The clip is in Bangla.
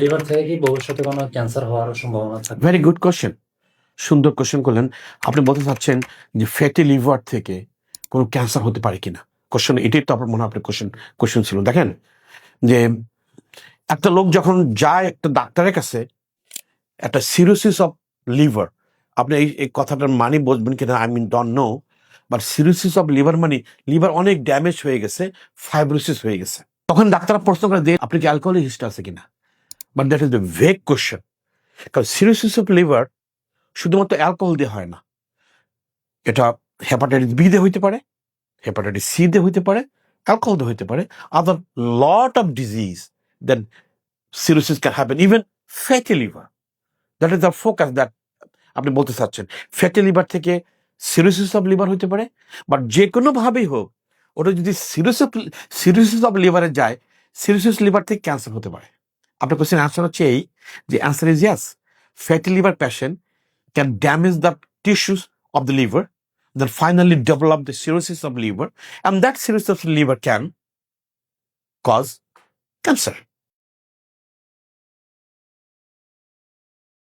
লিভার থেকে কি ভবিষ্যতে কোনো ক্যান্সার হওয়ার সম্ভাবনা থাকে? ভেরি গুড কোশ্চেন, সুন্দর কোশ্চেন করলেন। আপনি বলতে চাচ্ছেন যে ফ্যাটি লিভার থেকে কোনো ক্যান্সার হতে পারে কিনা, কোশ্চেন এটাই তো আপনার মনে হয় আপনার কোশ্চেন ছিল। দেখেন যে একটা লোক যখন যায় একটা ডাক্তারের কাছে, একটা সিরোসিস অফ লিভার, আপনি এই কথাটার মানে বুঝবেন কিনা I mean don't know, but cirrhosis of liver মানে লিভার অনেক ড্যামেজ হয়ে গেছে, ফাইব্রোসিস হয়ে গেছে। তখন ডাক্তাররা প্রশ্ন করে দিয়ে আপনি কি অ্যালকোহলিক হিস্ট্রি আছে কিনা, but that is the vague question. কারণ সিরোসিস অফ লিভার শুধুমাত্র অ্যালকোহল দিয়ে হয় না, এটা হেপাটাইটিস বি দিয়ে হইতে পারে, হেপাটাইটিস সি দিয়ে হইতে পারে, অ্যালকোহল দিয়ে হইতে পারে, other lot of disease, then cirrhosis can happen, even fatty liver. That is the focus that আপনি বলতে চাচ্ছেন। ফ্যাটি লিভার থেকে সিরোসিস অফ লিভার হতে পারে, বাট যে কোনোভাবেই হোক ওটা যদি সিরোসিস অফ লিভারে যায়, সিরোসিস লিভার থেকে ক্যান্সার হতে পারে। আপনার কোশ্চেন অ্যান্সার হচ্ছে এই যে answer is yes, fatty liver patient can damage the tissues of the liver, then finally develop the cirrhosis of liver, and that cirrhosis of liver can cause cancer.